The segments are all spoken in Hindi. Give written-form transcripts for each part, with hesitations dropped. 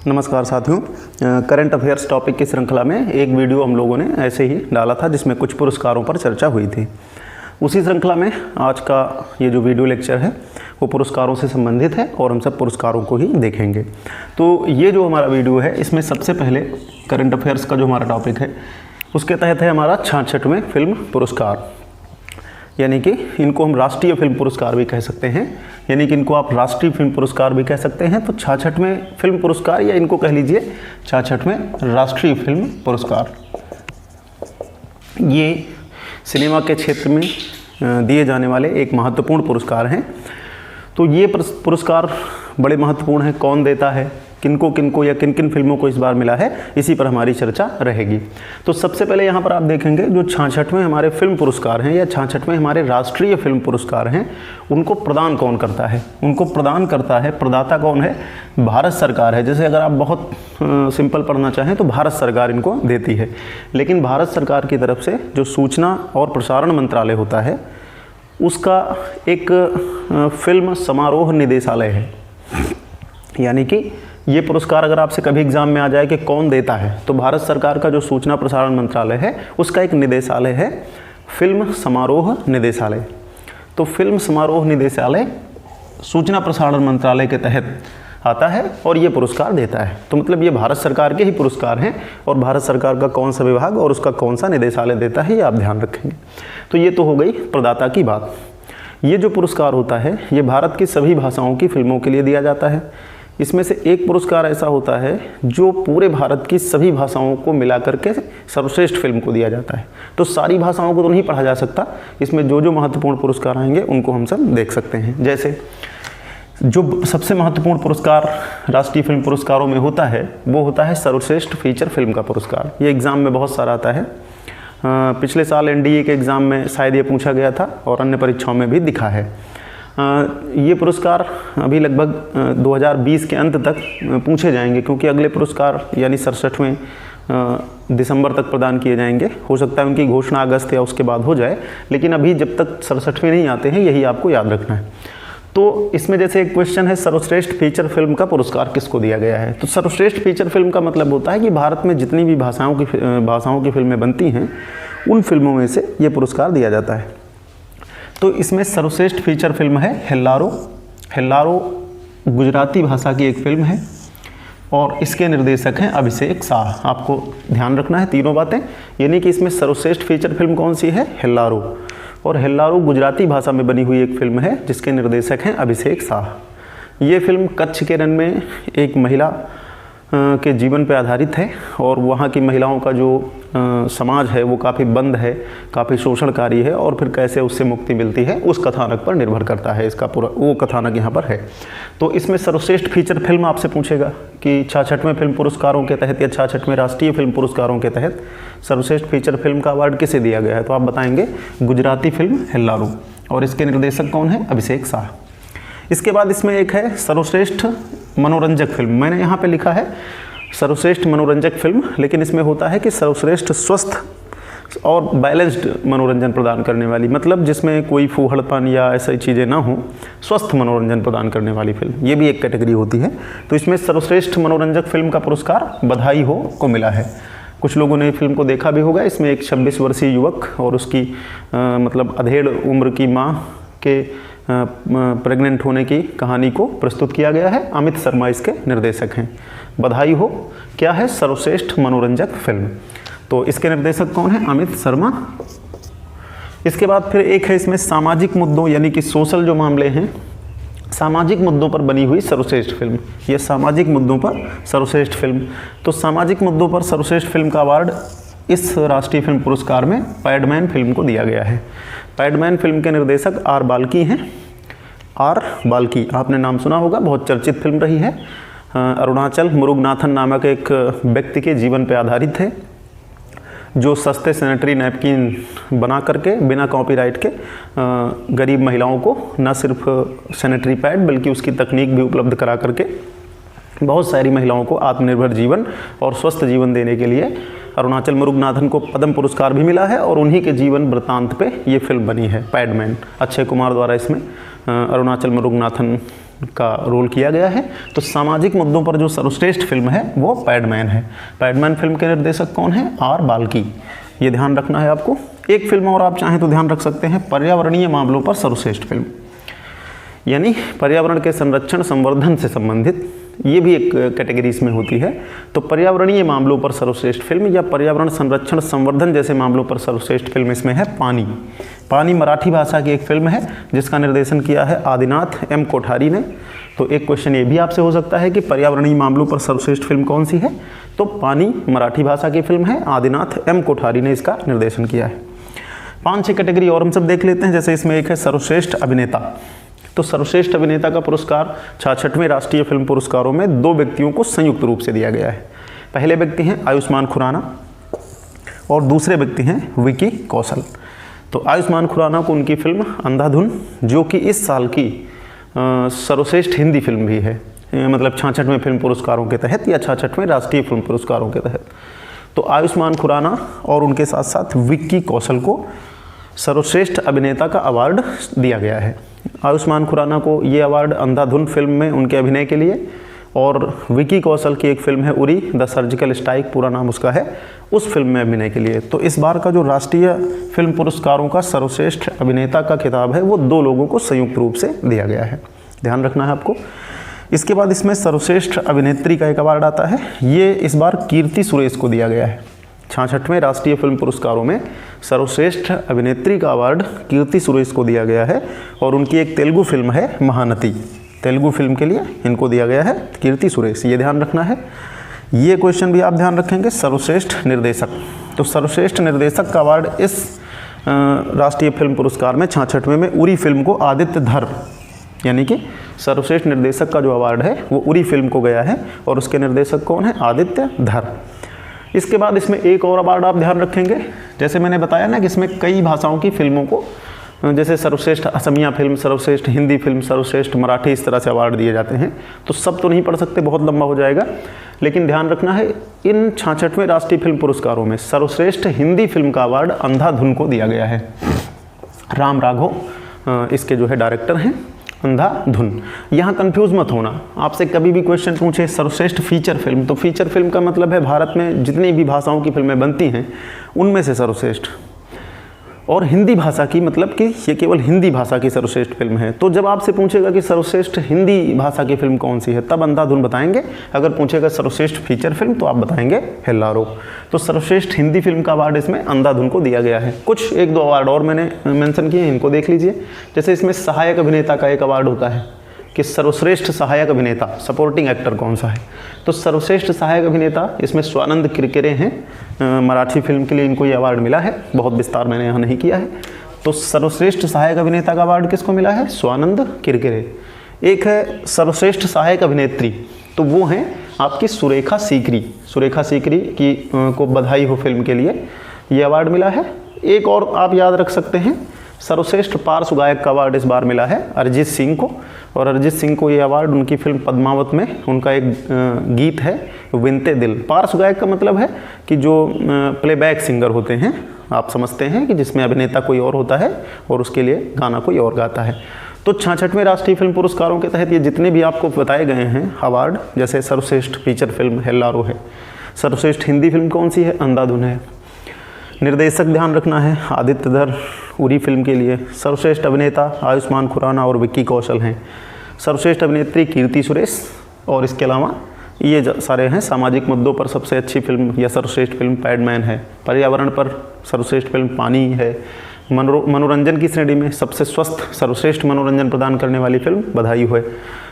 नमस्कार साथियों, करंट अफेयर्स टॉपिक की श्रृंखला में एक वीडियो हम लोगों ने ऐसे ही डाला था जिसमें कुछ पुरस्कारों पर चर्चा हुई थी। उसी श्रृंखला में आज का ये जो वीडियो लेक्चर है वो पुरस्कारों से संबंधित है और हम सब पुरस्कारों को ही देखेंगे। तो ये जो हमारा वीडियो है इसमें सबसे पहले करंट अफेयर्स का जो हमारा टॉपिक है उसके तहत है हमारा 66वें फिल्म पुरस्कार, यानी कि इनको हम राष्ट्रीय फिल्म पुरस्कार भी कह सकते हैं, यानी कि इनको आप राष्ट्रीय फिल्म पुरस्कार भी कह सकते हैं। तो 66वें फिल्म पुरस्कार या इनको कह लीजिए 66वें राष्ट्रीय फिल्म पुरस्कार, ये सिनेमा के क्षेत्र में दिए जाने वाले एक महत्वपूर्ण पुरस्कार हैं। तो ये पुरस्कार बड़े महत्वपूर्ण हैं, कौन देता है, किनको किनको या किन किन फिल्मों को इस बार मिला है, इसी पर हमारी चर्चा रहेगी। तो सबसे पहले यहाँ पर आप देखेंगे जो 66वें हमारे फिल्म पुरस्कार हैं या 66वें हमारे राष्ट्रीय फिल्म पुरस्कार हैं, उनको प्रदान कौन करता है? उनको प्रदान करता है, प्रदाता कौन है? भारत सरकार है। जैसे अगर आप बहुत सिंपल पढ़ना चाहें तो भारत सरकार इनको देती है, लेकिन भारत सरकार की तरफ से जो सूचना और प्रसारण मंत्रालय होता है उसका एक फिल्म समारोह निदेशालय है। यानी कि ये पुरस्कार अगर आपसे कभी एग्जाम में आ जाए कि कौन देता है, तो भारत सरकार का जो सूचना प्रसारण मंत्रालय है उसका एक निदेशालय है फिल्म समारोह निदेशालय। तो फिल्म समारोह निदेशालय सूचना प्रसारण मंत्रालय के तहत आता है और ये पुरस्कार देता है। तो मतलब ये भारत सरकार के ही पुरस्कार हैं और भारत सरकार का कौन सा विभाग और उसका कौन सा निदेशालय देता है ये आप ध्यान रखेंगे। तो ये तो हो गई प्रदाता की बात। ये जो पुरस्कार होता है ये भारत की सभी भाषाओं की फिल्मों के लिए दिया जाता है। इसमें से एक पुरस्कार ऐसा होता है जो पूरे भारत की सभी भाषाओं को मिला करके सर्वश्रेष्ठ फिल्म को दिया जाता है। तो सारी भाषाओं को तो नहीं पढ़ा जा सकता, इसमें जो जो महत्वपूर्ण पुरस्कार आएंगे उनको हम सब देख सकते हैं। जैसे जो सबसे महत्वपूर्ण पुरस्कार राष्ट्रीय फिल्म पुरस्कारों में होता है वो होता है सर्वश्रेष्ठ फीचर फिल्म का पुरस्कार। ये एग्ज़ाम में बहुत सारा आता है। पिछले साल एनडीए के एग्ज़ाम में शायद ये पूछा गया था और अन्य परीक्षाओं में भी दिखा है। ये पुरस्कार अभी लगभग 2020 के अंत तक पूछे जाएंगे, क्योंकि अगले पुरस्कार यानी 67वें दिसंबर तक प्रदान किए जाएंगे। हो सकता है उनकी घोषणा अगस्त या उसके बाद हो जाए, लेकिन अभी जब तक 67वें नहीं आते हैं यही आपको याद रखना है। तो इसमें जैसे एक क्वेश्चन है सर्वश्रेष्ठ फीचर फिल्म का पुरस्कार किसको दिया गया है? तो सर्वश्रेष्ठ फीचर फिल्म का मतलब होता है कि भारत में जितनी भी भाषाओं की फिल्में बनती हैं उन फिल्मों में से ये पुरस्कार दिया जाता है। तो इसमें सर्वश्रेष्ठ फीचर फिल्म है हेल्लारो। हेल्लारो गुजराती भाषा की एक फिल्म है और इसके निर्देशक हैं अभिषेक शाह। आपको ध्यान रखना है तीनों बातें, यानी कि इसमें सर्वश्रेष्ठ फीचर फिल्म कौन सी है? हेल्लारो। और हेल्लारो गुजराती भाषा में बनी हुई एक फिल्म है जिसके निर्देशक हैं अभिषेक शाह। ये फिल्म कच्छ के रण में एक महिला के जीवन पर आधारित है और वहाँ की महिलाओं का जो समाज है वो काफ़ी बंद है, काफ़ी शोषणकारी है और फिर कैसे उससे मुक्ति मिलती है उस कथानक पर निर्भर करता है। इसका पूरा वो कथानक यहाँ पर है। तो इसमें सर्वश्रेष्ठ फीचर फिल्म आपसे पूछेगा कि 66वें फिल्म पुरस्कारों के तहत या 66वें राष्ट्रीय फिल्म पुरस्कारों के तहत सर्वश्रेष्ठ फीचर फिल्म का अवार्ड किसे दिया गया है? तो आप बताएंगे गुजराती फिल्म हेल्लारो, और इसके निर्देशक कौन है? अभिषेक शाह। इसके बाद इसमें एक है सर्वश्रेष्ठ मनोरंजक फिल्म। मैंने यहाँ पे लिखा है सर्वश्रेष्ठ मनोरंजक फिल्म, लेकिन इसमें होता है कि सर्वश्रेष्ठ स्वस्थ और बैलेंस्ड मनोरंजन प्रदान करने वाली, मतलब जिसमें कोई फूहड़पन या ऐसी चीज़ें ना हो, स्वस्थ मनोरंजन प्रदान करने वाली फिल्म, ये भी एक कैटेगरी होती है। तो इसमें सर्वश्रेष्ठ मनोरंजक फिल्म का पुरस्कार बधाई हो को मिला है। कुछ लोगों ने फिल्म को देखा भी होगा। इसमें एक 26 वर्षीय युवक और उसकी मतलब अधेड़ उम्र की माँ के प्रेग्नेंट होने की कहानी को प्रस्तुत किया गया है। अमित शर्मा इसके निर्देशक हैं। बधाई हो क्या है? सर्वश्रेष्ठ मनोरंजक फिल्म। तो इसके निर्देशक कौन है? अमित शर्मा। इसके बाद फिर एक है इसमें सामाजिक मुद्दों यानी कि सोशल जो मामले हैं, सामाजिक मुद्दों पर बनी हुई सर्वश्रेष्ठ फिल्म। ये सामाजिक मुद्दों पर सर्वश्रेष्ठ फिल्म। तो सामाजिक मुद्दों पर सर्वश्रेष्ठ फिल्म का अवार्ड इस राष्ट्रीय फिल्म पुरस्कार में पैडमैन फिल्म को दिया गया है। पैडमैन फिल्म के निर्देशक आर बाल्की हैं। आर बाल्की आपने नाम सुना होगा, बहुत चर्चित फिल्म रही है। अरुणाचल मुरुगनाथन नामक एक व्यक्ति के जीवन पर आधारित है जो सस्ते सैनिटरी नैपकिन बना करके बिना कॉपीराइट के गरीब महिलाओं को न सिर्फ सैनिटरी पैड बल्कि उसकी तकनीक भी उपलब्ध करा करके बहुत सारी महिलाओं को आत्मनिर्भर जीवन और स्वस्थ जीवन देने के लिए अरुणाचल मुरुगनाथन को पद्म पुरस्कार भी मिला है और उन्हीं के जीवन वृत्तांत पे ये फिल्म बनी है पैडमैन। अक्षय कुमार द्वारा इसमें अरुणाचल मुरुगनाथन का रोल किया गया है। तो सामाजिक मुद्दों पर जो सर्वश्रेष्ठ फिल्म है वो पैडमैन है। पैडमैन फिल्म के निर्देशक कौन है? आर बाल्की। ये ध्यान रखना है आपको। एक फिल्म और आप चाहें तो ध्यान रख सकते हैं, पर्यावरणीय मामलों पर सर्वश्रेष्ठ फिल्म, यानी पर्यावरण के संरक्षण संवर्धन से संबंधित, ये भी एक कैटेगरीज में होती है। तो पर्यावरणीय मामलों पर सर्वश्रेष्ठ फिल्म या पर्यावरण संरक्षण संवर्धन जैसे मामलों पर सर्वश्रेष्ठ फिल्म इसमें है पानी। पानी मराठी भाषा की एक फिल्म है जिसका निर्देशन किया है आदिनाथ एम कोठारी ने। तो एक क्वेश्चन ये भी आपसे हो सकता है कि पर्यावरणीय मामलों पर सर्वश्रेष्ठ फिल्म कौन सी है? तो पानी मराठी भाषा की फिल्म है, आदिनाथ एम कोठारी ने इसका निर्देशन किया है। 5-6 कैटेगरी और हम सब देख लेते हैं। जैसे इसमें एक है सर्वश्रेष्ठ अभिनेता। तो सर्वश्रेष्ठ अभिनेता का पुरस्कार 66वें राष्ट्रीय फिल्म पुरस्कारों में 2 व्यक्तियों को संयुक्त रूप से दिया गया है। पहले व्यक्ति हैं आयुष्मान खुराना और दूसरे व्यक्ति हैं विकी कौशल। तो आयुष्मान खुराना को उनकी फिल्म अंधाधुन, जो कि इस साल की सर्वश्रेष्ठ हिंदी फिल्म भी है, मतलब 66वें फिल्म पुरस्कारों के तहत या 66वें राष्ट्रीय फिल्म पुरस्कारों के तहत। तो आयुष्मान खुराना और उनके साथ साथ विक्की कौशल को सर्वश्रेष्ठ अभिनेता का अवार्ड दिया गया है। आयुष्मान खुराना को ये अवार्ड अंधाधुन फिल्म में उनके अभिनय के लिए, और विकी कौशल की एक फिल्म है उरी द सर्जिकल स्ट्राइक, पूरा नाम उसका है, उस फिल्म में अभिनय के लिए। तो इस बार का जो राष्ट्रीय फिल्म पुरस्कारों का सर्वश्रेष्ठ अभिनेता का खिताब है वो 2 लोगों को संयुक्त रूप से दिया गया है, ध्यान रखना है आपको। इसके बाद इसमें सर्वश्रेष्ठ अभिनेत्री का एक अवार्ड आता है। ये इस बार कीर्ति सुरेश को दिया गया है। 66वें राष्ट्रीय फिल्म पुरस्कारों में सर्वश्रेष्ठ अभिनेत्री का अवार्ड कीर्ति सुरेश को दिया गया है, और उनकी एक तेलुगु फिल्म है महानती। तेलुगु फिल्म के लिए इनको दिया गया है कीर्ति सुरेश, ये ध्यान रखना है। ये क्वेश्चन भी आप ध्यान रखेंगे। सर्वश्रेष्ठ निर्देशक, तो सर्वश्रेष्ठ निर्देशक का अवार्ड इस राष्ट्रीय फिल्म पुरस्कार में 66वें में उरी फिल्म को आदित्य धर, यानी कि सर्वश्रेष्ठ निर्देशक का जो अवार्ड है वो उरी फिल्म को गया है, और उसके निर्देशक कौन है? आदित्य धर। इसके बाद इसमें एक और अवार्ड आप ध्यान रखेंगे। जैसे मैंने बताया ना कि इसमें कई भाषाओं की फिल्मों को, जैसे सर्वश्रेष्ठ असमिया फिल्म, सर्वश्रेष्ठ हिंदी फिल्म, सर्वश्रेष्ठ मराठी, इस तरह से अवार्ड दिए जाते हैं। तो सब तो नहीं पढ़ सकते, बहुत लंबा हो जाएगा, लेकिन ध्यान रखना है इन 66वें राष्ट्रीय फिल्म पुरस्कारों में सर्वश्रेष्ठ हिंदी फिल्म का अवार्ड अंधाधुन को दिया गया है। राम राघव इसके जो है डायरेक्टर हैं, अंधाधुन। यहाँ कंफ्यूज मत होना, आपसे कभी भी क्वेश्चन पूछे सर्वश्रेष्ठ फीचर फिल्म, तो फीचर फिल्म का मतलब है भारत में जितनी भी भाषाओं की फिल्में बनती हैं उनमें से सर्वश्रेष्ठ, और हिंदी भाषा की मतलब कि ये केवल हिंदी भाषा की सर्वश्रेष्ठ फिल्म है। तो जब आपसे पूछेगा कि सर्वश्रेष्ठ हिंदी भाषा की फिल्म कौन सी है, तब अंधाधुन बताएंगे। अगर पूछेगा सर्वश्रेष्ठ फीचर फिल्म तो आप बताएंगे हेल्लारो। तो सर्वश्रेष्ठ हिंदी फिल्म का अवार्ड इसमें अंधाधुन को दिया गया है। कुछ 1-2 अवार्ड और मैंने मेंशन किए हैं, इनको देख लीजिए। जैसे इसमें सहायक अभिनेता का एक अवार्ड होता है कि सर्वश्रेष्ठ सहायक अभिनेता, सपोर्टिंग एक्टर कौन सा है। तो सर्वश्रेष्ठ सहायक अभिनेता इसमें स्वानंद किरकिरे हैं, मराठी फिल्म के लिए इनको ये अवार्ड मिला है। बहुत विस्तार मैंने यहाँ नहीं किया है। तो सर्वश्रेष्ठ सहायक अभिनेता का अवार्ड किसको मिला है? स्वानंद किरकिरे। एक है सर्वश्रेष्ठ सहायक अभिनेत्री, तो वो हैं आपकी सुरेखा सीकरी। सुरेखा सीकरी की को बधाई हो फिल्म के लिए ये अवार्ड मिला है। एक और आप याद रख सकते हैं, सर्वश्रेष्ठ पार्श्व गायक का अवार्ड इस बार मिला है अरिजीत सिंह को, और अरिजीत सिंह को ये अवार्ड उनकी फिल्म पद्मावत में उनका एक गीत है विनते दिल। पार्श्व गायक का मतलब है कि जो प्लेबैक सिंगर होते हैं, आप समझते हैं कि जिसमें अभिनेता कोई और होता है और उसके लिए गाना कोई और गाता है। तो 66वें राष्ट्रीय फिल्म पुरस्कारों के तहत ये जितने भी आपको बताए गए हैं अवार्ड, जैसे सर्वश्रेष्ठ फीचर फिल्म हेल्लारो है, सर्वश्रेष्ठ हिंदी फिल्म कौन सी है? अंधाधुन है। निर्देशक ध्यान रखना है आदित्य धर उरी फिल्म के लिए। सर्वश्रेष्ठ अभिनेता आयुष्मान खुराना और विक्की कौशल हैं। सर्वश्रेष्ठ अभिनेत्री कीर्ति सुरेश, और इसके अलावा ये सारे हैं। सामाजिक मुद्दों पर सबसे अच्छी फिल्म या सर्वश्रेष्ठ फिल्म पैडमैन है। पर्यावरण पर सर्वश्रेष्ठ फिल्म पानी है। मनोरंजन की श्रेणी में सबसे स्वस्थ सर्वश्रेष्ठ मनोरंजन प्रदान करने वाली फिल्म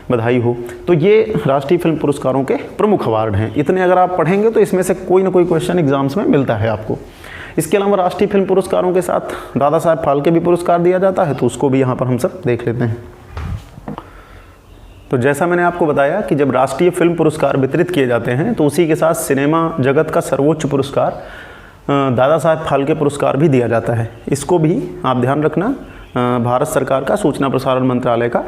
बधाई हो। तो ये राष्ट्रीय फिल्म पुरस्कारों के प्रमुख अवार्ड हैं। इतने अगर आप पढ़ेंगे तो इसमें से कोई ना कोई क्वेश्चन एग्जाम्स में मिलता है आपको। इसके अलावा राष्ट्रीय फिल्म पुरस्कारों के साथ दादा साहब फाल्के भी पुरस्कार दिया जाता है, तो उसको भी यहाँ पर हम सब देख लेते हैं। तो जैसा मैंने आपको बताया कि जब राष्ट्रीय फिल्म पुरस्कार वितरित किए जाते हैं तो उसी के साथ सिनेमा जगत का सर्वोच्च पुरस्कार दादा साहब फाल्के पुरस्कार भी दिया जाता है। इसको भी आप ध्यान रखना, भारत सरकार का सूचना प्रसारण मंत्रालय का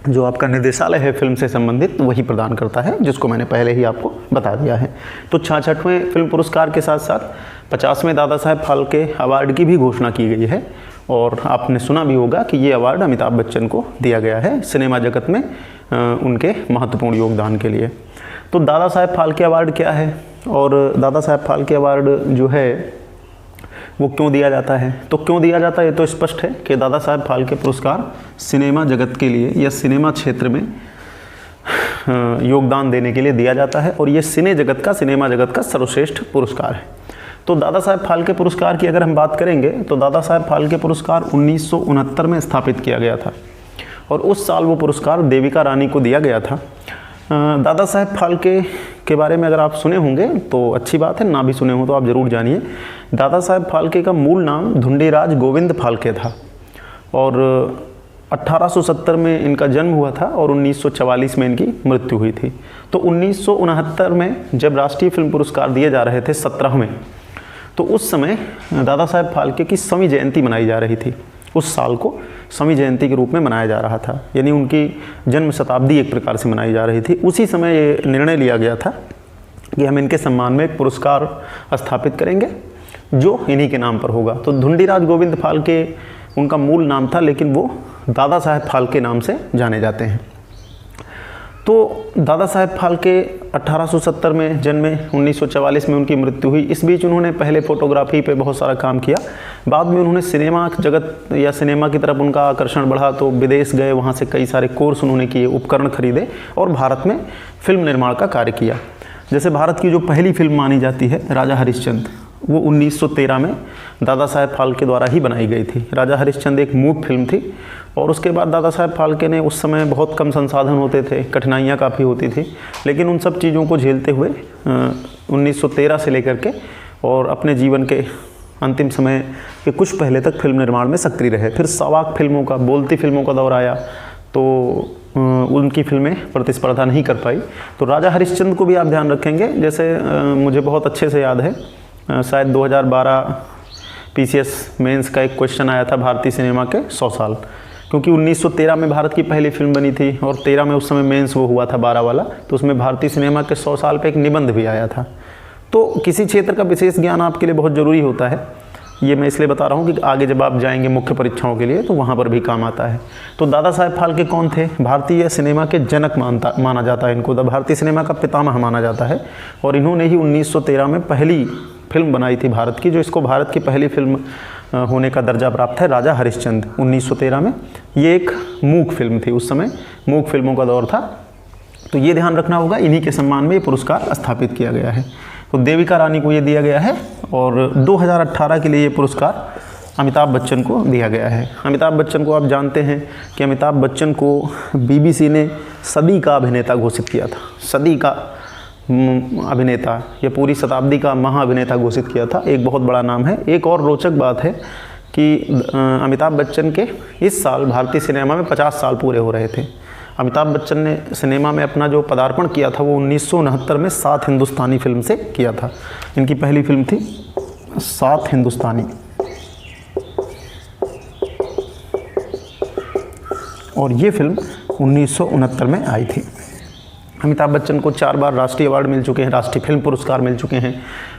जो आपका निदेशालय है फिल्म से संबंधित, वही प्रदान करता है, जिसको मैंने पहले ही आपको बता दिया है। तो 66वें फिल्म पुरस्कार के साथ साथ 50वें दादा साहब फाल्के अवार्ड की भी घोषणा की गई है, और आपने सुना भी होगा कि ये अवार्ड अमिताभ बच्चन को दिया गया है सिनेमा जगत में उनके महत्वपूर्ण योगदान के लिए। तो दादा साहेब फाल्के अवार्ड क्या है और दादा साहेब फाल्के अवार्ड जो है वो क्यों दिया जाता है? तो क्यों दिया जाता है ये तो स्पष्ट है कि दादा साहेब फाल्के पुरस्कार सिनेमा जगत के लिए या सिनेमा क्षेत्र में योगदान देने के लिए दिया जाता है और ये सिनेमा जगत का सर्वश्रेष्ठ पुरस्कार है। तो दादा साहेब फाल्के पुरस्कार की अगर हम बात करेंगे तो दादा साहेब फाल्के पुरस्कार 1969 में स्थापित किया गया था और उस साल वो पुरस्कार देविका रानी को दिया गया था। दादा साहेब फाल्के के बारे में अगर आप सुने होंगे तो अच्छी बात है, ना भी सुने हो तो आप ज़रूर जानिए। दादा साहेब फाल्के का मूल नाम ढूंढीराज गोविंद फाल्के था और 1870 में इनका जन्म हुआ था और 1944 में इनकी मृत्यु हुई थी। तो 1969 में जब राष्ट्रीय फिल्म पुरस्कार दिए जा रहे थे 17 में, तो उस समय दादा साहेब फाल्के की सवी जयंती मनाई जा रही थी। उस साल को सवी जयंती के रूप में मनाया जा रहा था, यानी उनकी जन्म शताब्दी एक प्रकार से मनाई जा रही थी। उसी समय ये निर्णय लिया गया था कि हम इनके सम्मान में एक पुरस्कार स्थापित करेंगे जो इन्हीं के नाम पर होगा। तो ढूंढीराज गोविंद फाल्के उनका मूल नाम था, लेकिन वो दादा साहेब फाल्के नाम से जाने जाते हैं। तो दादा साहेब फाल्के 1870 में जन्मे, 1944 में उनकी मृत्यु हुई। इस बीच उन्होंने पहले फोटोग्राफी पे बहुत सारा काम किया, बाद में उन्होंने सिनेमा जगत या सिनेमा की तरफ उनका आकर्षण बढ़ा तो विदेश गए, वहाँ से कई सारे कोर्स उन्होंने किए, उपकरण खरीदे और भारत में फिल्म निर्माण का कार्य किया। जैसे भारत की जो पहली फिल्म मानी जाती है राजा हरिश्चंद्र, वो 1913 में दादा साहेब फाल्के द्वारा ही बनाई गई थी। राजा हरिश्चंद्र एक मूक फिल्म थी और उसके बाद दादा साहेब फाल्के ने, उस समय बहुत कम संसाधन होते थे, कठिनाइयाँ काफ़ी होती थी, लेकिन उन सब चीज़ों को झेलते हुए 1913 से लेकर के और अपने जीवन के अंतिम समय के कुछ पहले तक फिल्म निर्माण में सक्रिय रहे। फिर सवाक फिल्मों का, बोलती फिल्मों का दौर आया तो उनकी फिल्में प्रतिस्पर्धा नहीं कर पाई। तो राजा हरिश्चंद्र को भी आप ध्यान रखेंगे, जैसे मुझे बहुत अच्छे से याद है, शायद 2012 PCS मेंस का एक क्वेश्चन आया था भारतीय सिनेमा के 100 साल, क्योंकि 1913 में भारत की पहली फिल्म बनी थी और 13 में उस समय मेंस वो हुआ था 12 वाला, तो उसमें भारतीय सिनेमा के 100 साल पे एक निबंध भी आया था। तो किसी क्षेत्र का विशेष ज्ञान आपके लिए बहुत ज़रूरी होता है। ये मैं इसलिए बता रहा हूँ कि आगे जब आप जाएंगे मुख्य परीक्षाओं के लिए तो वहाँ पर भी काम आता है। तो दादा साहेब फाल्के कौन थे? भारतीय सिनेमा के जनक माना जाता है इनको, भारतीय सिनेमा का पितामह माना जाता है और इन्होंने ही 1913 में पहली फिल्म बनाई थी भारत की, जो इसको भारत की पहली फिल्म होने का दर्जा प्राप्त है, राजा हरिश्चंद्र 1913 में। ये एक मूक फिल्म थी, उस समय मूक फिल्मों का दौर था, तो ये ध्यान रखना होगा। इन्हीं के सम्मान में ये पुरस्कार स्थापित किया गया है। तो देविका रानी को ये दिया गया है और 2018 के लिए ये पुरस्कार अमिताभ बच्चन को दिया गया है। अमिताभ बच्चन को आप जानते हैं कि अमिताभ बच्चन को BBC ने सदी का अभिनेता घोषित किया था, सदी का अभिनेता या पूरी शताब्दी का महा अभिनेता घोषित किया था। एक बहुत बड़ा नाम है। एक और रोचक बात है कि अमिताभ बच्चन के इस साल भारतीय सिनेमा में 50 साल पूरे हो रहे थे। अमिताभ बच्चन ने सिनेमा में अपना जो पदार्पण किया था वो 1969 में 7 हिंदुस्तानी फिल्म से किया था। इनकी पहली फिल्म थी 7 हिंदुस्तानी और ये फिल्म 1969 में आई थी। अमिताभ बच्चन को 4 बार राष्ट्रीय अवार्ड मिल चुके हैं, राष्ट्रीय फिल्म पुरस्कार मिल चुके हैं,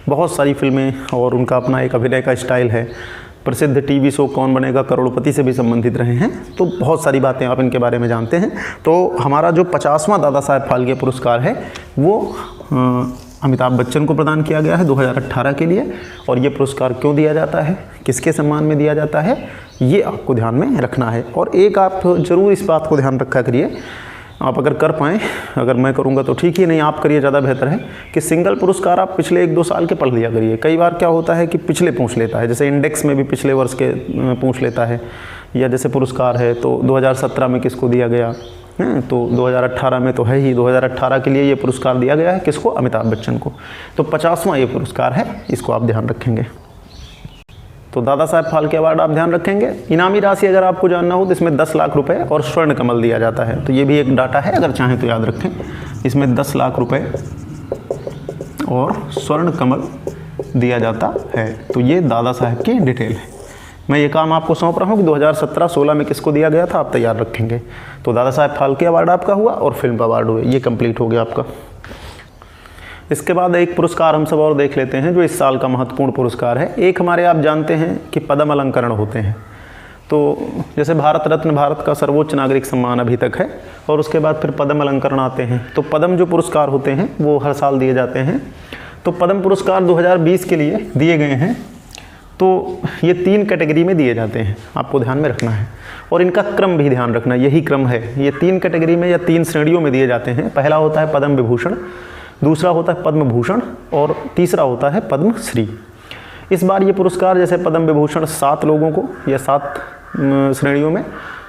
बहुत सारी फिल्में, और उनका अपना एक अभिनय का स्टाइल है। प्रसिद्ध टीवी शो कौन बनेगा करोड़पति से भी संबंधित रहे हैं। तो बहुत सारी बातें आप इनके बारे में जानते हैं। तो हमारा जो 50वां दादा साहेब फाल्के पुरस्कार है वो अमिताभ बच्चन को प्रदान किया गया है 2018 के लिए। और ये पुरस्कार क्यों दिया जाता है, किसके सम्मान में दिया जाता है, ये आपको ध्यान में रखना है। और एक आप ज़रूर इस बात को ध्यान रखा करिए, आप अगर कर पाएँ, अगर मैं करूँगा तो ठीक ही, नहीं आप करिए ज़्यादा बेहतर है, कि सिंगल पुरस्कार आप पिछले 1-2 साल के पढ़ लिया करिए। कई बार क्या होता है कि पिछले पूछ लेता है, जैसे इंडेक्स में भी पिछले वर्ष के पूछ लेता है, या जैसे पुरस्कार है तो 2017 में किसको दिया गया, तो 2018 में तो है ही, 2018 के लिए ये पुरस्कार दिया गया है किसको, अमिताभ बच्चन को। तो 50वां ये पुरस्कार है, इसको आप ध्यान रखेंगे। तो दादा साहेब फाल्के अवार्ड आप ध्यान रखेंगे। इनामी राशि अगर आपको जानना हो तो इसमें 10 लाख रुपए और स्वर्ण कमल दिया जाता है। तो ये भी एक डाटा है, अगर चाहें तो याद रखें। इसमें 10 लाख रुपए और स्वर्ण कमल दिया जाता है। तो ये दादा साहेब की डिटेल है। मैं ये काम आपको सौंप रहा हूँ कि 2017-16 में किसको दिया गया था, आप तैयार रखेंगे। तो दादा साहेब फाल्के अवार्ड आपका हुआ और फिल्म अवार्ड हुए, ये कंप्लीट हो गया आपका। इसके बाद एक पुरस्कार हम सब और देख लेते हैं जो इस साल का महत्वपूर्ण पुरस्कार है। एक हमारे आप जानते हैं कि पद्म अलंकरण होते हैं। तो जैसे भारत रत्न भारत का सर्वोच्च नागरिक सम्मान अभी तक है, और उसके बाद फिर पद्म अलंकरण आते हैं। तो पद्म जो पुरस्कार होते हैं वो हर साल दिए जाते हैं। तो पद्म पुरस्कार 2020 के लिए दिए गए हैं। तो ये 3 कैटेगरी में दिए जाते हैं, आपको ध्यान में रखना है, और इनका क्रम भी ध्यान रखना, यही क्रम है। ये 3 कैटेगरी में या 3 श्रेणियों में दिए जाते हैं। पहला होता है पद्म विभूषण, दूसरा होता है पद्म भूषण, और तीसरा होता है पद्मश्री। इस बार ये पुरस्कार जैसे पद्म विभूषण 7 लोगों को या 7 श्रेणियों में,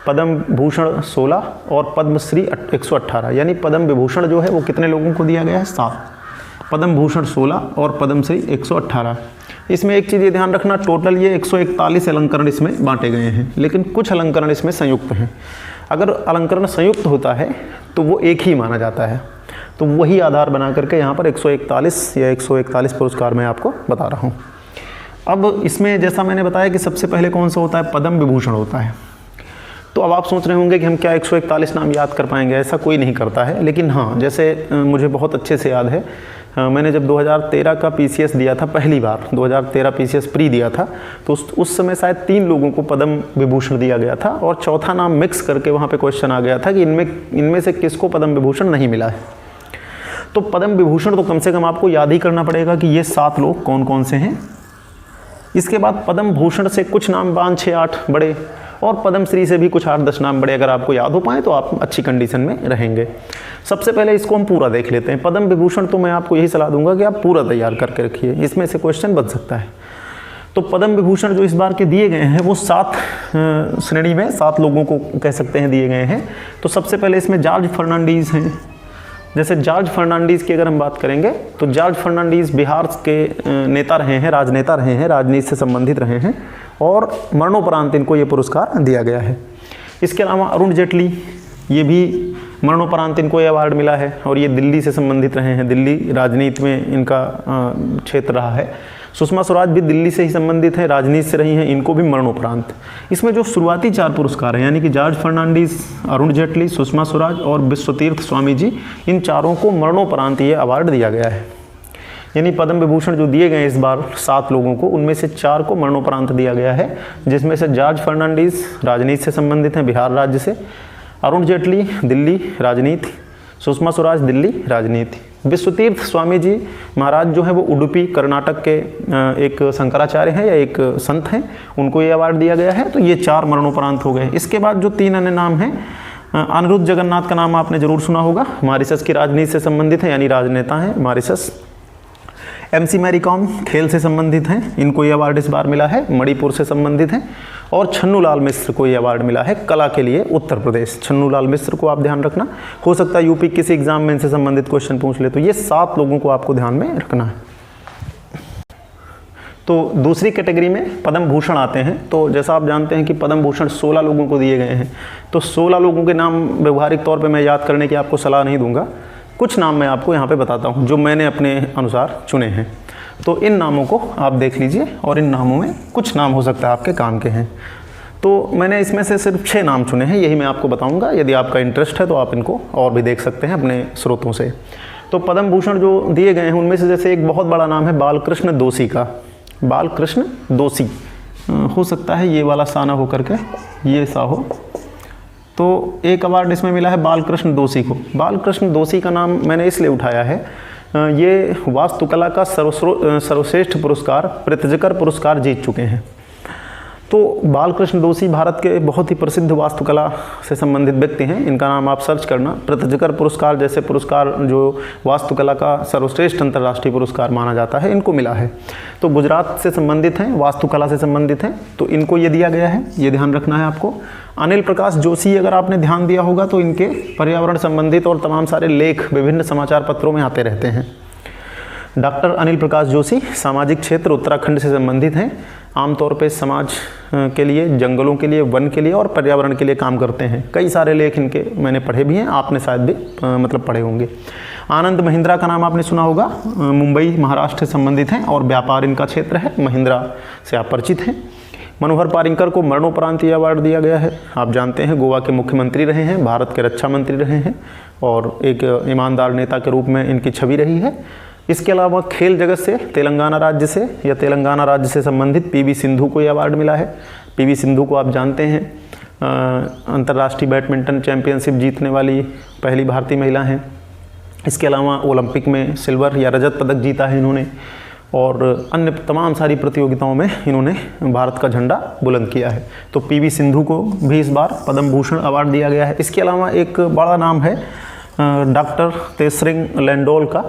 पद्म भूषण 16 और पद्मश्री 118, यानी पद्म विभूषण जो है वो कितने लोगों को दिया गया है? 7, पद्म भूषण 16 और पद्मश्री 118। इसमें एक चीज़ ये ध्यान रखना, टोटल ये 141 अलंकरण इसमें बांटे गए हैं, लेकिन कुछ अलंकरण इसमें संयुक्त हैं। अगर अलंकरण संयुक्त होता है तो वो एक ही माना जाता है, तो वही आधार बना करके यहाँ पर 141 या 141 पुरस्कार मैं आपको बता रहा हूँ। अब इसमें जैसा मैंने बताया कि सबसे पहले कौन सा होता है? पद्म विभूषण होता है। तो अब आप सोच रहे होंगे कि हम क्या 141 नाम याद कर पाएंगे? ऐसा कोई नहीं करता है, लेकिन हाँ, जैसे मुझे बहुत अच्छे से याद है, मैंने जब 2013 का PCS दिया था, पहली बार 2013 PCS प्री दिया था, तो उस समय शायद 3 लोगों को पद्म विभूषण दिया गया था, और चौथा नाम मिक्स करके वहाँ पे क्वेश्चन आ गया था कि इनमें से किसको पद्म विभूषण नहीं मिला है। तो पद्म विभूषण तो कम से कम आपको याद ही करना पड़ेगा कि ये 7 लोग कौन कौन से हैं। इसके बाद पद्म भूषण से कुछ नाम 5, 6, 8 बड़े, और पद्मश्री से भी कुछ 8-10 नाम बड़े। अगर आपको याद हो पाए तो आप अच्छी कंडीशन में रहेंगे। सबसे पहले इसको हम पूरा देख लेते हैं। पद्म विभूषण तो मैं आपको यही सलाह दूंगा कि आप पूरा तैयार करके रखिए, इसमें से क्वेश्चन बच सकता है। तो पद्म विभूषण जो इस बार के दिए गए हैं वो 7 श्रेणी में 7 लोगों को कह सकते हैं दिए गए हैं। तो सबसे पहले इसमें जॉर्ज फर्नांडीज़ हैं। जैसे जॉर्ज फर्नांडीज़ की अगर हम बात करेंगे तो जॉर्ज फर्नांडीज़ बिहार के नेता रहे हैं, राजनेता रहे हैं, राजनीति से संबंधित रहे हैं, और मरणोपरांत इनको ये पुरस्कार दिया गया है। इसके अलावा अरुण जेटली, ये भी मरणोपरांत इनको ये अवार्ड मिला है, और ये दिल्ली से संबंधित रहे हैं, दिल्ली राजनीति में इनका क्षेत्र रहा है। सुषमा स्वराज भी दिल्ली से ही संबंधित है, राजनीति से रही हैं, इनको भी मरणोपरांत। इसमें जो शुरुआती 4 पुरस्कार हैं, यानी कि जॉर्ज फर्नांडीज़, अरुण जेटली, सुषमा स्वराज और विश्वतीर्थ स्वामी जी, इन चारों को मरणोपरांत ये अवार्ड दिया गया है। यानी पद्म विभूषण जो दिए गए इस बार 7 लोगों को, उनमें से 4 को मरणोपरांत दिया गया है, जिसमें से जॉर्ज फर्नांडीज़ राजनीति से संबंधित हैं, बिहार राज्य से, अरुण जेटली दिल्ली राजनीति, सुषमा स्वराज दिल्ली राजनीति, विश्वतीर्थ स्वामी जी महाराज जो है वो उडुपी कर्नाटक के एक शंकराचार्य हैं या एक संत हैं, उनको ये अवार्ड दिया गया है। तो ये 4 मरणोपरांत हो गए। इसके बाद जो 3 अन्य नाम हैं, अनिरुद्ध जगन्नाथ का नाम आपने जरूर सुना होगा, मॉरिशस की राजनीति से संबंधित हैं, यानी राजनेता हैं मॉरिशस। MC मैरी कॉम खेल से संबंधित हैं, इनको ये अवार्ड इस बार मिला है, मणिपुर से संबंधित हैं। और छन्नू लाल मिश्र को ये अवार्ड मिला है कला के लिए, उत्तर प्रदेश। छन्नू लाल मिश्र को आप ध्यान रखना, हो सकता है यूपी किसी एग्जाम में इनसे संबंधित क्वेश्चन पूछ ले। तो ये 7 लोगों को आपको ध्यान में रखना है। तो दूसरी कैटेगरी में पद्म भूषण आते हैं। तो जैसा आप जानते हैं कि पद्म भूषण 16 लोगों को दिए गए हैं। तो 16 लोगों के नाम व्यवहारिक तौर पे मैं याद करने की आपको सलाह नहीं दूंगा, कुछ नाम मैं आपको यहाँ पे बताता हूँ जो मैंने अपने अनुसार चुने हैं। तो इन नामों को आप देख लीजिए, और इन नामों में कुछ नाम हो सकता है आपके काम के हैं। तो मैंने इसमें से सिर्फ 6 नाम चुने हैं, यही मैं आपको बताऊंगा। यदि आपका इंटरेस्ट है तो आप इनको और भी देख सकते हैं अपने स्रोतों से। तो पद्म भूषण जो दिए गए हैं उनमें से जैसे एक बहुत बड़ा नाम है बालकृष्ण दोषी का। बालकृष्ण दोषी हो सकता है ये वाला सा ना हो करके ये सा हो। तो एक अवार्ड इसमें मिला है बालकृष्ण दोषी को। बालकृष्ण दोषी का नाम मैंने इसलिए उठाया है, ये वास्तुकला का सर्वश्रेष्ठ पुरस्कार पृथ्वीकर पुरस्कार जीत चुके हैं। तो बालकृष्ण दोषी भारत के बहुत ही प्रसिद्ध वास्तुकला से संबंधित व्यक्ति हैं। इनका नाम आप सर्च करना। पृथ्वीकर पुरस्कार जैसे पुरस्कार जो वास्तुकला का सर्वश्रेष्ठ अंतर्राष्ट्रीय पुरस्कार माना जाता है, इनको मिला है। तो गुजरात से संबंधित हैं, वास्तुकला से संबंधित हैं, तो इनको ये दिया गया है, ये ध्यान रखना है आपको। अनिल प्रकाश जोशी, अगर आपने ध्यान दिया होगा तो इनके पर्यावरण संबंधित और तमाम सारे लेख विभिन्न समाचार पत्रों में आते रहते हैं। डॉक्टर अनिल प्रकाश जोशी सामाजिक क्षेत्र उत्तराखंड से संबंधित हैं। आमतौर पे समाज के लिए, जंगलों के लिए, वन के लिए और पर्यावरण के लिए काम करते हैं। कई सारे लेख इनके मैंने पढ़े भी हैं, आपने शायद भी पढ़े होंगे। आनंद महिंद्रा का नाम आपने सुना होगा, मुंबई महाराष्ट्र से संबंधित हैं और व्यापार इनका क्षेत्र है, महिंद्रा से आप परिचित हैं। मनोहर पारिकर को मरणोपरांत ये अवार्ड दिया गया है। आप जानते हैं गोवा के मुख्यमंत्री रहे हैं, भारत के रक्षा मंत्री रहे हैं और एक ईमानदार नेता के रूप में इनकी छवि रही है। इसके अलावा खेल जगत से तेलंगाना राज्य से संबंधित PV सिंधु को ये अवार्ड मिला है। पीवी सिंधु को आप जानते हैं, अंतर्राष्ट्रीय बैडमिंटन चैंपियनशिप जीतने वाली पहली भारतीय महिला हैं। इसके अलावा ओलंपिक में सिल्वर या रजत पदक जीता है इन्होंने, और अन्य तमाम सारी प्रतियोगिताओं में इन्होंने भारत का झंडा बुलंद किया है। तो पीवी सिंधु को भी इस बार पद्म भूषण अवार्ड दिया गया है। इसके अलावा एक बड़ा नाम है डॉक्टर तेसरिंग लैंडोल का।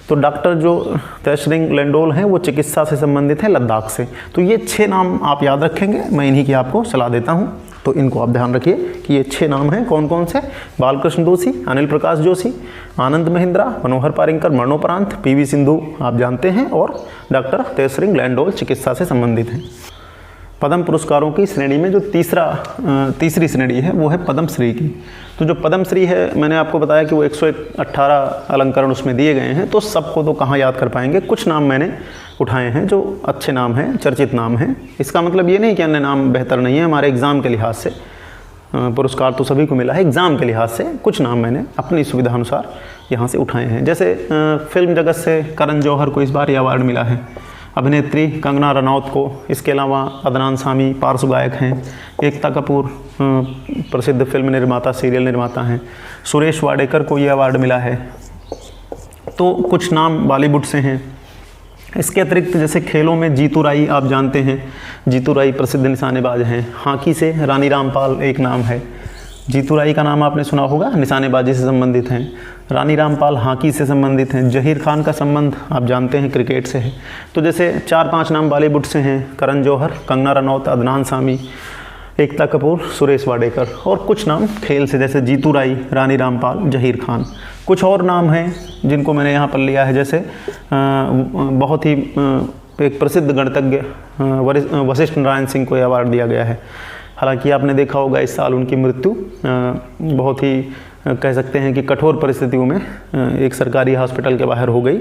तो डॉक्टर जो तेसरिंग लैंडोल हैं वो चिकित्सा से संबंधित हैं लद्दाख से। तो ये 6 नाम आप याद रखेंगे, मैं इन्हीं की आपको सलाह देता हूँ। तो इनको आप ध्यान रखिए कि ये 6 नाम हैं कौन कौन से। बालकृष्ण जोशी, अनिल प्रकाश जोशी, आनंद महिंद्रा, मनोहर पारिंकर मरणोपरांत, पीवी सिंधु आप जानते हैं, और डॉक्टर तेसरिंग लैंडोल चिकित्सा से संबंधित हैं। पद्म पुरस्कारों की श्रेणी में जो तीसरी श्रेणी है वो है पद्मश्री की। तो जो पद्मश्री है, मैंने आपको बताया कि वो 118 अलंकरण उसमें दिए गए हैं। तो सबको तो कहाँ याद कर पाएंगे, कुछ नाम मैंने उठाए हैं जो अच्छे नाम हैं, चर्चित नाम हैं। इसका मतलब ये नहीं कि अन्य नाम बेहतर नहीं है। हमारे एग्ज़ाम के लिहाज से पुरस्कार तो सभी को मिला है, एग्ज़ाम के लिहाज से कुछ नाम मैंने अपनी सुविधा अनुसार यहाँ से उठाए हैं। जैसे फिल्म जगत से करण जौहर को इस बार ये अवार्ड मिला है, अभिनेत्री कंगना रनौत को, इसके अलावा अदनान सामी पार्श्व गायक हैं, एकता कपूर प्रसिद्ध फिल्म निर्माता सीरियल निर्माता हैं, सुरेश वाडेकर को ये अवार्ड मिला है। तो कुछ नाम बॉलीवुड से हैं। इसके अतिरिक्त जैसे खेलों में जीतू राई आप जानते हैं, जीतू राई प्रसिद्ध निशानेबाज हैं। हॉकी से रानी रामपाल एक नाम है, जीतू राई का नाम आपने सुना होगा, निशानेबाजी से संबंधित हैं। रानी रामपाल हॉकी से संबंधित हैं। जहीर खान का संबंध आप जानते हैं क्रिकेट से है। तो जैसे 4-5 नाम बॉलीवुड से हैं, करण जौहर, कंगना रनौत, अदनान सामी, एकता कपूर, सुरेश वाडेकर, और कुछ नाम खेल से जैसे जीतू राई, रानी रामपाल, जहीर खान। कुछ और नाम हैं जिनको मैंने यहाँ पर लिया है, जैसे बहुत ही एक प्रसिद्ध गणितज्ञ वशिष्ठ नारायण सिंह को यह अवार्ड दिया गया है। हालांकि आपने देखा होगा इस साल उनकी मृत्यु बहुत ही कह सकते हैं कि कठोर परिस्थितियों में एक सरकारी हॉस्पिटल के बाहर हो गई।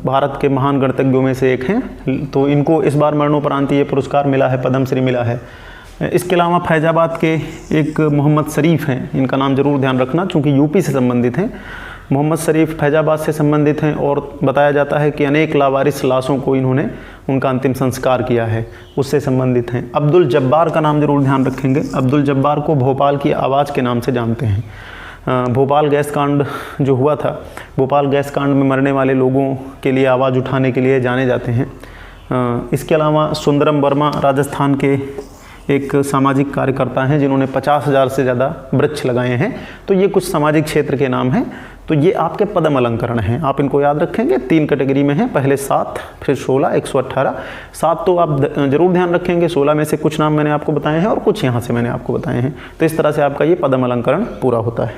भारत के महान गणितज्ञों में से एक हैं। तो इनको इस बार मरणोपरांत ये पुरस्कार मिला है, पद्मश्री मिला है। इसके अलावा फैजाबाद के एक मोहम्मद शरीफ हैं, इनका नाम ज़रूर ध्यान रखना क्योंकि यूपी से संबंधित हैं। मोहम्मद शरीफ फैजाबाद से संबंधित हैं और बताया जाता है कि अनेक लावारिस लाशों को इन्होंने उनका अंतिम संस्कार किया है, उससे संबंधित हैं। अब्दुल जब्बार का नाम ज़रूर ध्यान रखेंगे। अब्दुल जब्बार को भोपाल की आवाज़ के नाम से जानते हैं। भोपाल गैस कांड जो हुआ था, भोपाल गैस कांड में मरने वाले लोगों के लिए आवाज़ उठाने के लिए जाने जाते हैं। इसके अलावा सुंदरम वर्मा राजस्थान के एक सामाजिक कार्यकर्ता हैं जिन्होंने 50,000 से ज़्यादा वृक्ष लगाए हैं। तो ये कुछ सामाजिक क्षेत्र के नाम हैं। तो ये आपके पद्म अलंकरण हैं, आप इनको याद रखेंगे। 3 कैटेगरी में हैं, पहले 7, फिर 16, 118। 7 तो आप जरूर ध्यान रखेंगे, 16 में से कुछ नाम मैंने आपको बताए हैं और कुछ यहाँ से मैंने आपको बताए हैं। तो इस तरह से आपका ये पद्म अलंकरण पूरा होता है।